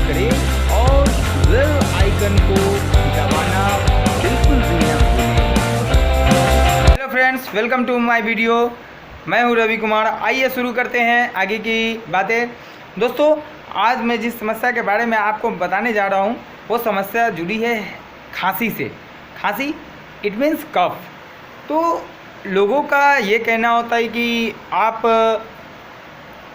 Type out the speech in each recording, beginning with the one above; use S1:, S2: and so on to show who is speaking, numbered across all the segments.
S1: करें और bell icon को दबाना बिल्कुल भी ना भूलें। Hello friends, welcome to my video. मैं हूं रवि कुमार। आइए शुरू करते हैं आगे की बातें। दोस्तों, आज मैं जिस समस्या के बारे में आपको बताने जा रहा हूं वो समस्या जुड़ी है खांसी से। खांसी इट मीन्स कफ। तो लोगों का ये कहना होता है कि आप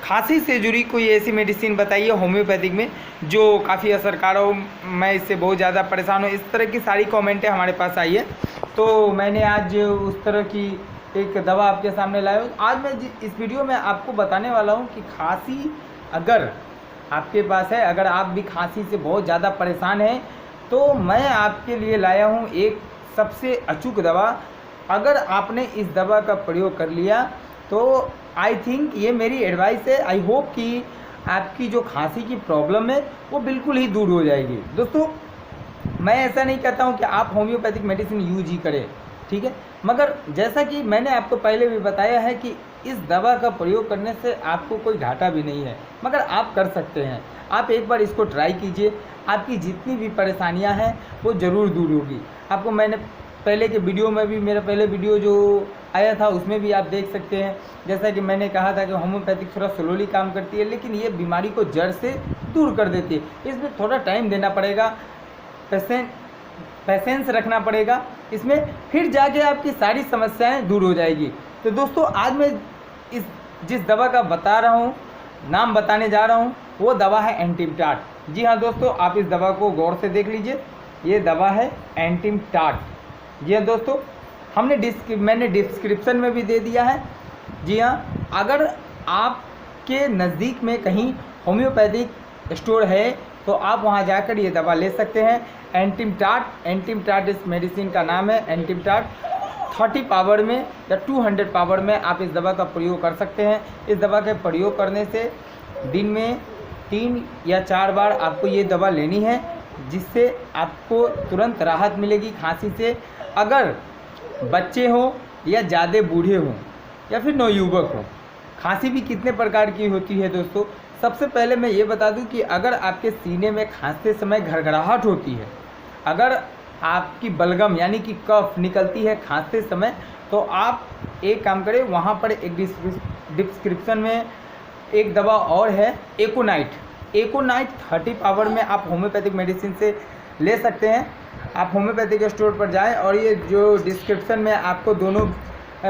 S1: खांसी से जुड़ी कोई ऐसी मेडिसिन बताइए होम्योपैथिक में जो काफ़ी असरकार हो, मैं इससे बहुत ज़्यादा परेशान हूँ। इस तरह की सारी कमेंटें हमारे पास आई है, तो मैंने आज उस तरह की एक दवा आपके सामने लाया हूँ। आज मैं इस वीडियो में आपको बताने वाला हूँ कि खांसी अगर आपके पास है, अगर आप भी खांसी से बहुत ज़्यादा परेशान हैं, तो मैं आपके लिए लाया हूँ एक सबसे अचूक दवा। अगर आपने इस दवा का प्रयोग कर लिया तो आई थिंक, ये मेरी एडवाइस है, आई होप कि आपकी जो खांसी की प्रॉब्लम है वो बिल्कुल ही दूर हो जाएगी। दोस्तों, मैं ऐसा नहीं कहता हूँ कि आप होम्योपैथिक मेडिसिन यूज ही करें, ठीक है, मगर जैसा कि मैंने आपको पहले भी बताया है कि इस दवा का प्रयोग करने से आपको कोई घाटा भी नहीं है, मगर आप कर सकते हैं। आप एक बार इसको ट्राई कीजिए, आपकी जितनी भी परेशानियां हैं वो ज़रूर दूर होगी। आपको मैंने पहले के वीडियो में भी, मेरा पहले वीडियो जो आया था उसमें भी आप देख सकते हैं, जैसा कि मैंने कहा था कि होम्योपैथिक थोड़ा स्लोली काम करती है, लेकिन ये बीमारी को जड़ से दूर कर देती है। इसमें थोड़ा टाइम देना पड़ेगा, पेशेंस रखना पड़ेगा इसमें, फिर जाके आपकी सारी समस्याएं दूर हो जाएगी। तो दोस्तों, आज मैं जिस दवा का बता रहा हूँ, नाम बताने जा रहा हूँ, वो दवा है एंटिमटाट। जी हाँ दोस्तों, आप इस दवा को गौर से देख लीजिए। ये दवा है एंटिमटाट। जी हाँ दोस्तों, मैंने डिस्क्रिप्शन में भी दे दिया है। जी हाँ, अगर आपके नज़दीक में कहीं होम्योपैथिक स्टोर है तो आप वहाँ जाकर ये दवा ले सकते हैं। एंटिमटाट इस मेडिसिन का नाम है। एंटिमटाट 30 पावर में या 200 पावर में आप इस दवा का प्रयोग कर सकते हैं। इस दवा के प्रयोग करने से दिन में 3 या 4 बार आपको ये दवा लेनी है, जिससे आपको तुरंत राहत मिलेगी खांसी से। अगर बच्चे हों या ज़्यादा बूढ़े हों या फिर नवयुवक हों, खांसी भी कितने प्रकार की होती है दोस्तों। सबसे पहले मैं ये बता दूं कि अगर आपके सीने में खांसते समय घरघराहट होती है, अगर आपकी बलगम यानी कि कफ निकलती है खांसते समय, तो आप एक काम करें, वहाँ पर एक डिस्क्रिप्शन में एक दवा और है, एकोनाइट 30 पावर में आप होम्योपैथिक मेडिसिन से ले सकते हैं। आप होम्योपैथिक स्टोर पर जाएं और ये जो डिस्क्रिप्शन में आपको दोनों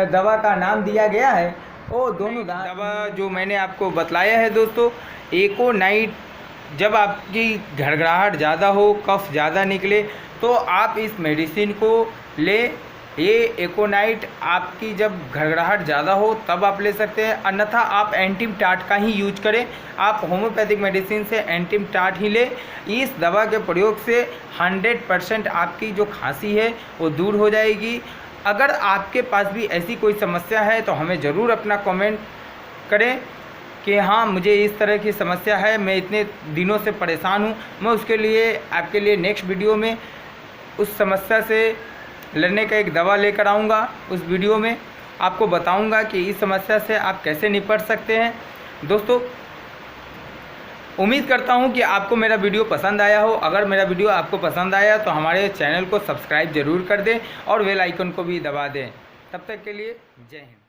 S1: दवा का नाम दिया गया है, वो दोनों दवा जो मैंने आपको बतलाया है दोस्तों, एकोनाइट। जब आपकी घरघराहट ज़्यादा हो, कफ ज़्यादा निकले, तो आप इस मेडिसिन को ले। ये एकोनाइट आपकी जब घरघराहट ज़्यादा हो तब आप ले सकते हैं, अन्यथा आप एंटिमटाट का ही यूज करें। आप होम्योपैथिक मेडिसिन से एंटिमटाट ही ले। इस दवा के प्रयोग से 100% आपकी जो खांसी है वो दूर हो जाएगी। अगर आपके पास भी ऐसी कोई समस्या है तो हमें ज़रूर अपना कमेंट करें कि हाँ, मुझे इस तरह की समस्या है, मैं इतने दिनों से परेशान हूँ। मैं उसके लिए आपके लिए नेक्स्ट वीडियो में उस समस्या से लड़ने का एक दवा लेकर आऊँगा। उस वीडियो में आपको बताऊँगा कि इस समस्या से आप कैसे निपट सकते हैं। दोस्तों, उम्मीद करता हूँ कि आपको मेरा वीडियो पसंद आया हो। अगर मेरा वीडियो आपको पसंद आया तो हमारे चैनल को सब्सक्राइब ज़रूर कर दें और बेल आइकन को भी दबा दें। तब तक के लिए जय हिंद।